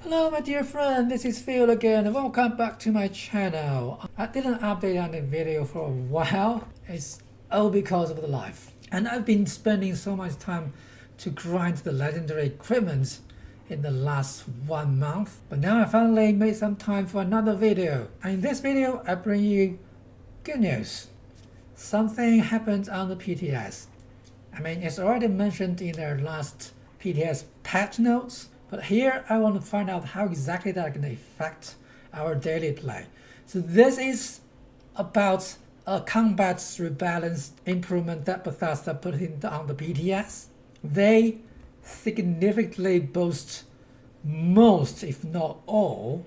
Hello my dear friend, this is Phil again and welcome back to my channel. I didn't update on the video for a while. It's all because of the life. And I've been spending so much time to grind the legendary equipment in the last 1 month. But now I finally made some time for another video. And in this video I bring you good news. Something happened on the PTS. I mean, it's already mentioned in their last PTS patch notes. But here I want to find out how exactly that can affect our daily play. So this is about a combat rebalance improvement that Bethesda put in on the PTS. They significantly boost most, if not all,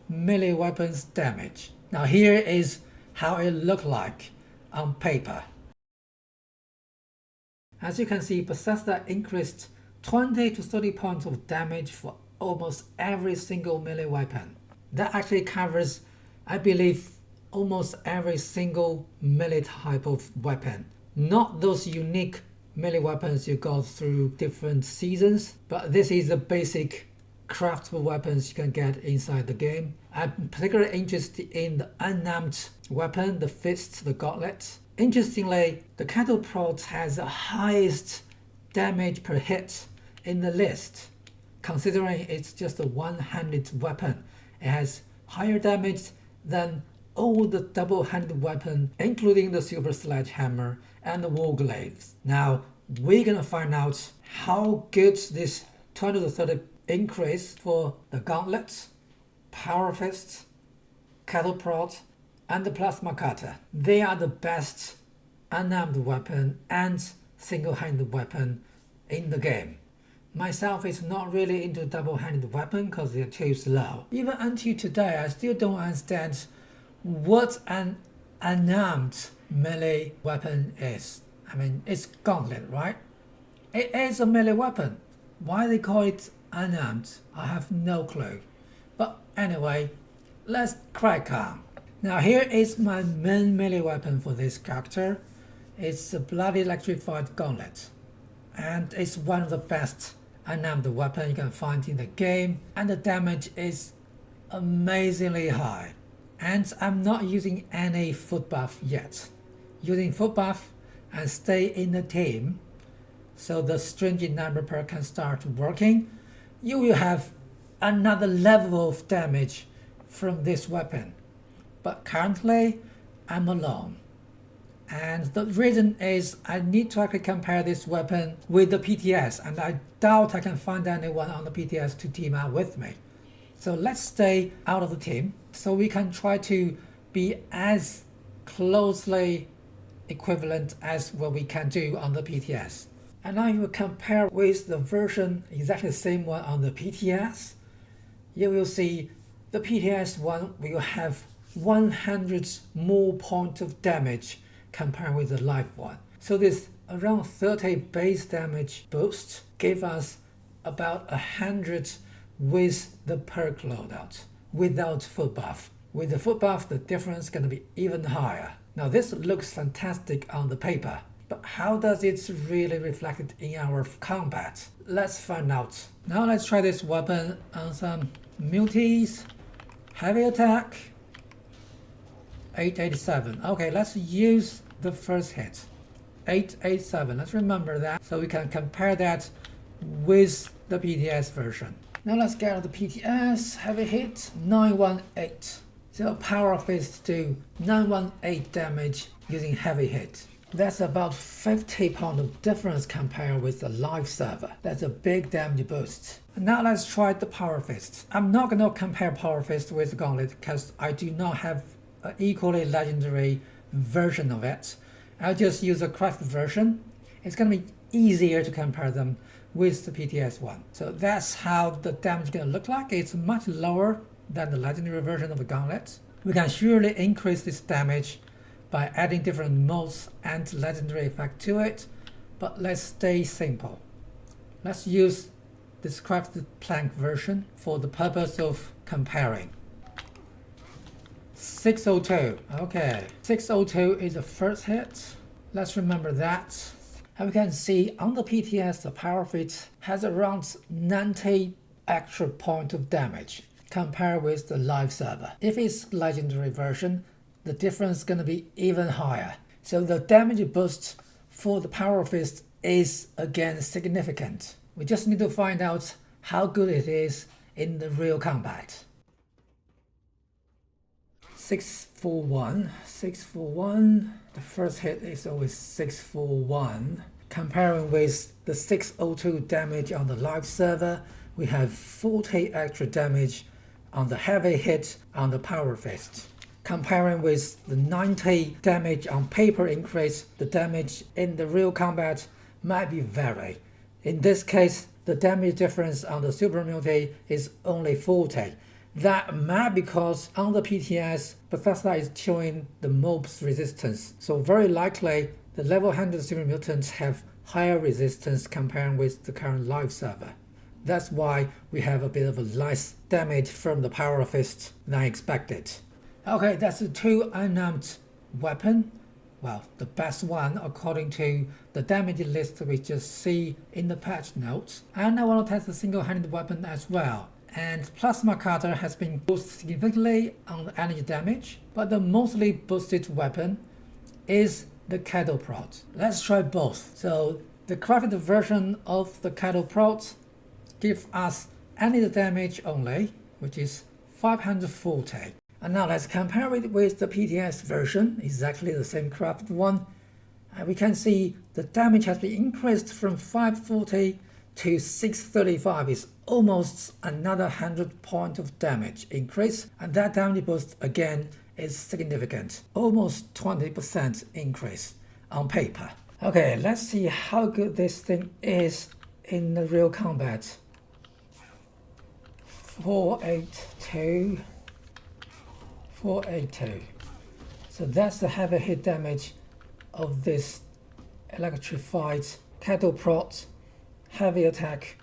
melee weapons damage. Now here is how it looked like on paper. As you can see, Bethesda increased 20 to 30 points of damage for almost every single melee weapon. That actually covers, I believe, almost every single melee type of weapon. Not those unique melee weapons you got through different seasons, but this is the basic craftable weapons you can get inside the game. I'm particularly interested in the unarmed weapon, the fist, the gauntlet. Interestingly, the cattle prod has the highest damage per hit in the list. Considering it's just a one-handed weapon, it has higher damage than all the double-handed weapons, including the super sledgehammer and the warglaives. Now we're gonna find out how good this 20 to 30 increase for the gauntlet, power fist, cattle prod, and the plasma cutter. They are the best unarmed weapon and single-handed weapon in the game. Myself is not really into double-handed weapon because they're too slow. Even until today, I still don't understand what an unarmed melee weapon is. I mean, it's gauntlet, right? It is a melee weapon. Why they call it unarmed, I have no clue. But anyway, let's crack on. Now here is my main melee weapon for this character. It's a bloody electrified gauntlet. And it's one of the best unarmed weapon you can find in the game, and the damage is amazingly high. And I'm not using any foot buff yet. Using foot buff and stay in the team so the stringent number perk can start working, you will have another level of damage from this weapon. But currently I'm alone. And the reason is I need to actually compare this weapon with the PTS, and I doubt I can find anyone on the PTS to team up with me. So let's stay out of the team so we can try to be as closely equivalent as what we can do on the PTS. And now you will compare with the version exactly the same one on the PTS. You will see the PTS one will have 100 more points of damage compared with the live one. So this around 30 base damage boost gave us about 100 with the perk loadout without foot buff. With the foot buff, the difference is going to be even higher. Now this looks fantastic on the paper, but how does it really reflect in our combat? Let's find out. Now let's try this weapon on some multis. Heavy attack, 887. Okay, let's use the first hit. 887. Let's remember that so we can compare that with the PTS version. Now let's get out the PTS. Heavy hit, 918. So power fist do 918 damage using heavy hit. That's about 50 points of difference compared with the live server. That's a big damage boost. Now let's try the power fist. I'm not going to compare power fist with gauntlet because I do not have an equally legendary version of it. I'll just use a craft version. It's going to be easier to compare them with the PTS one. So that's how the damage is going to look like. It's much lower than the legendary version of the gauntlet. We can surely increase this damage by adding different modes and legendary effect to it, but let's stay simple. Let's use this crafted plank version for the purpose of comparing. 602. Okay, 602 is the first hit. Let's remember that. And we can see on the PTS the power fit has around 90 extra point of damage compared with the live server. If it's legendary version, the difference is going to be even higher. So the damage boost for the Power Fist is again significant. We just need to find out how good it is in the real combat. 641, 641. The first hit is always 641. Comparing with the 602 damage on the live server, we have 40 extra damage on the heavy hit on the Power Fist. Comparing with the 90 damage on paper increase, the damage in the real combat might be vary. In this case, the damage difference on the Super Multi is only 40. That might be because on the PTS, Bethesda is showing the mob's resistance. So very likely, the level 100 Super Mutants have higher resistance compared with the current live server. That's why we have a bit of a less damage from the Power Fist than expected. Okay, that's the two unarmed weapon. Well, the best one according to the damage list we just see in the patch notes. And I want to test the single-handed weapon as well. And Plasma Cutter has been boosted significantly on the energy damage, but the mostly boosted weapon is the Cattle Prod. Let's try both. So the crafted version of the Cattle Prod gives us energy damage only, which is 540. And now let's compare it with the PTS version, exactly the same crafted one. And we can see the damage has been increased from 540 to 635. It's almost another 100 point of damage increase, and that damage boost again is significant, almost 20% increase on paper. Okay, let's see how good this thing is in the real combat. 482. 482. So that's the heavy hit damage of this electrified Cattle Prod heavy attack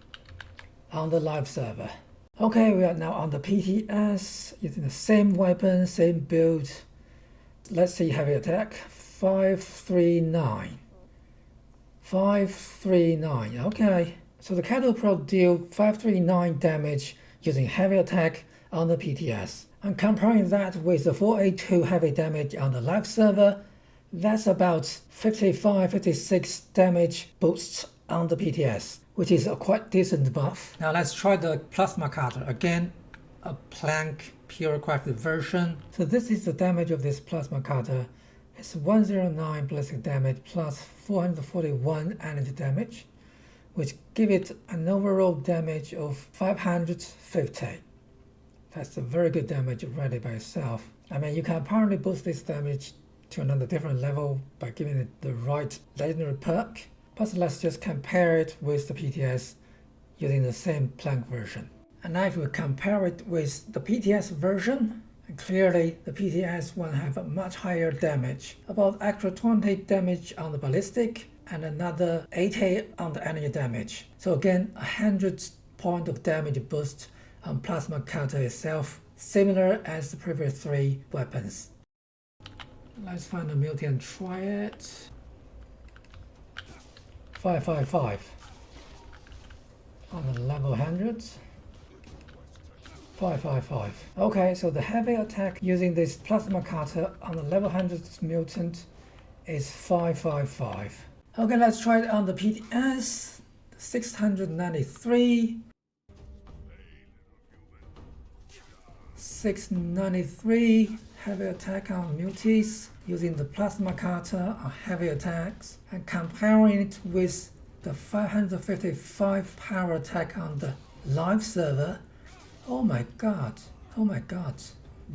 on the live server. Okay, we are now on the PTS using the same weapon, same build. Let's see heavy attack. 539. 539. Okay. So the Cattle Prod deal 539 damage using heavy attack on the PTS. And comparing that with the 482 heavy damage on the live server, that's about 55-56 damage boosts on the PTS, which is a quite decent buff. Now let's try the Plasma Cutter. Again, a plank pure crafted version. So this is the damage of this Plasma Cutter. It's 109 ballistic damage plus 441 energy damage, which give it an overall damage of 550. That's a very good damage already by itself. I mean, you can apparently boost this damage to another different level by giving it the right legendary perk. But let's just compare it with the PTS using the same plank version. And now if we compare it with the PTS version, clearly the PTS one have a much higher damage, about extra 20 damage on the ballistic and another 80 on the energy damage. So again, 100 point of damage boost on Plasma Cutter itself, similar as the previous three weapons. Let's find a multi and try it. 555 on the level 100. 555. Okay, so the heavy attack using this Plasma Cutter on the level 100 mutant is 555. Okay, let's try it on the PTS. 693. 693 heavy attack on multis using the Plasma Cutter on heavy attacks, and comparing it with the 555 power attack on the live server. Oh my god,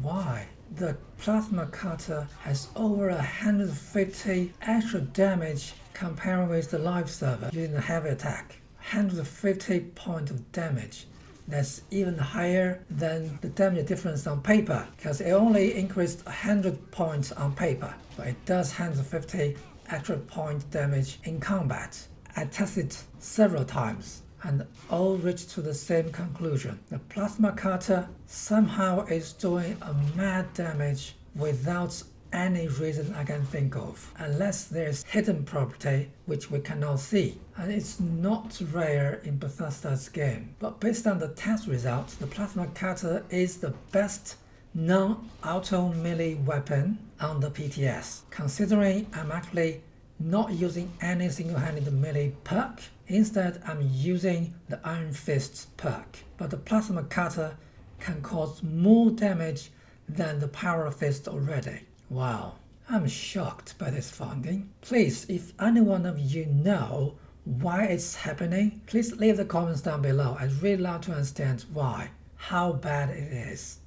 why? The Plasma Cutter has over 150 extra damage comparing with the live server using the heavy attack. 150 point of damage. That's even higher than the damage difference on paper, because it only increased 100 points on paper, but it does 150 extra point damage in combat. I tested several times and all reached to the same conclusion. The Plasma Cutter somehow is doing a mad damage without any reason I can think of, unless there's hidden property which we cannot see. And it's not rare in Bethesda's game. But based on the test results, the plasma cutter is the best non-auto melee weapon on the PTS. Considering I'm actually not using any single-handed melee perk, instead I'm using the Iron Fist perk. But the plasma cutter can cause more damage than the Power Fist already. Wow, I'm shocked by this finding. Please, if any one of you know why it's happening, please leave the comments down below. I'd really love to understand why, how bad it is.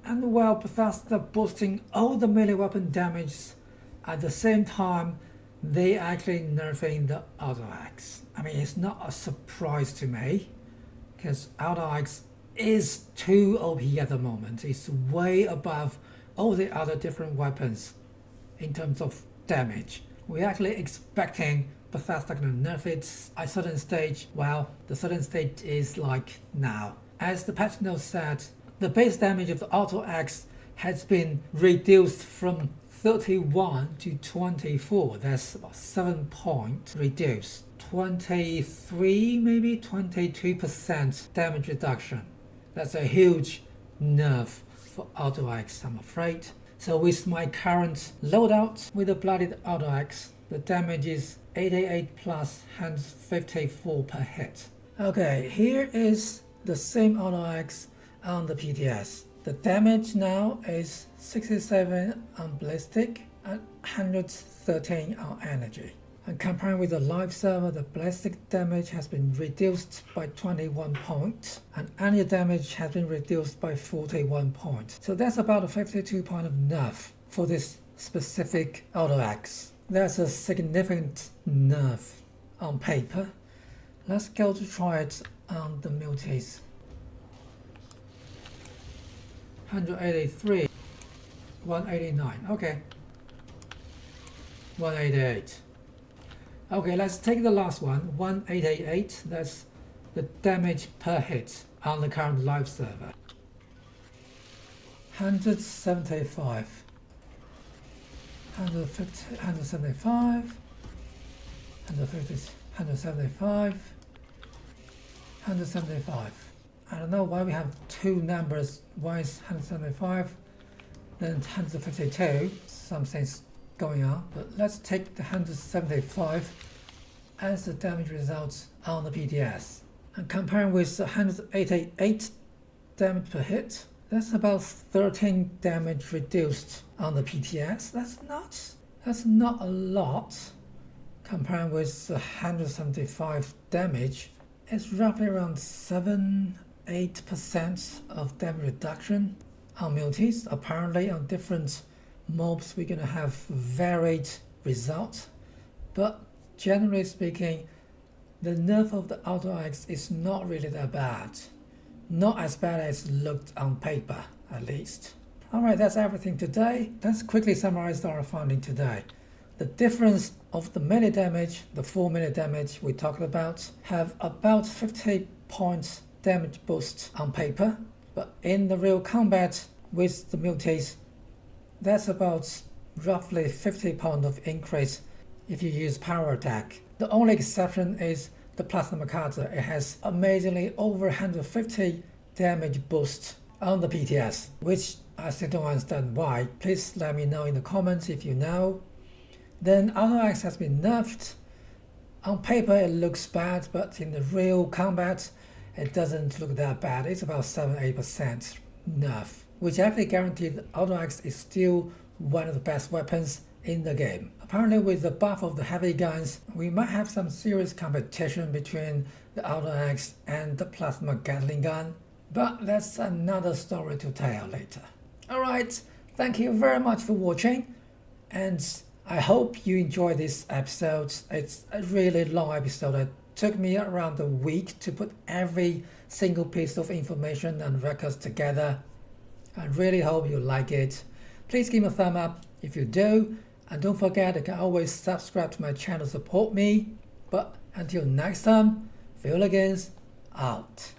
And while Bethesda boosting all the melee weapon damage, at the same time they actually nerfing the auto axe. I mean, it's not a surprise to me, because auto axe is too OP at the moment. It's way above all the other different weapons in terms of damage. We're actually expecting Bethesda gonna nerf it at a certain stage. Well, the certain stage is like now. As the patch notes said, the base damage of the auto axe has been reduced from 31 to 24. That's about 7 point reduced. 23, maybe 22% damage reduction. That's a huge nerf for auto axe, I'm afraid. So with my current loadout with the blooded auto axe, the damage is 88 plus 154 per hit. Okay, here is the same auto axe on the PTS. The damage now is 67 on ballistic and 113 on energy. And comparing with the live server, the ballistic damage has been reduced by 21 points, and energy damage has been reduced by 41 points. So that's about a 52 point of nerf for this specific auto axe. That's a significant nerf on paper. Let's go to try it on the multis. 183, 189, okay. 188. Okay, let's take the last one, 1888. That's the damage per hit on the current live server. 175, 150, 175, 150, 175, 175. I don't know why we have two numbers. One is 175, then 152. Something's going on, but let's take the 175 as the damage results on the PTS. And comparing with the 188 damage per hit, that's about 13 damage reduced on the PTS. That's not a lot. Comparing with the 175 damage, it's roughly around 7-8% of damage reduction on multis. Apparently on different mobs we're gonna have varied results, but generally speaking, the nerf of the auto axe is not really that bad. Not as bad as it looked on paper, at least. Alright, that's everything today. Let's quickly summarize our finding today. The difference of the melee damage, the 4 melee damage we talked about, have about 50 points damage boost on paper, but in the real combat with the multis, that's about roughly 50 points of increase if you use power attack. The only exception is the plasma cutter. It has amazingly over 150 damage boost on the PTS, which I still don't understand why. Please let me know in the comments if you know. Then auto axe has been nerfed. On paper it looks bad, but in the real combat it doesn't look that bad. It's about 7-8% nerf, which actually guaranteed that auto axe is still one of the best weapons in the game. Apparently with the buff of the heavy guns, we might have some serious competition between the auto axe and the plasma Gatling gun, but that's another story to tell later. Alright, thank you very much for watching, and I hope you enjoyed this episode. It's a really long episode. It took me around a week to put every single piece of information and records together. I really hope you like it. Please give me a thumb up if you do, and don't forget you can always subscribe to my channel to support me. But until next time, Phil again, out.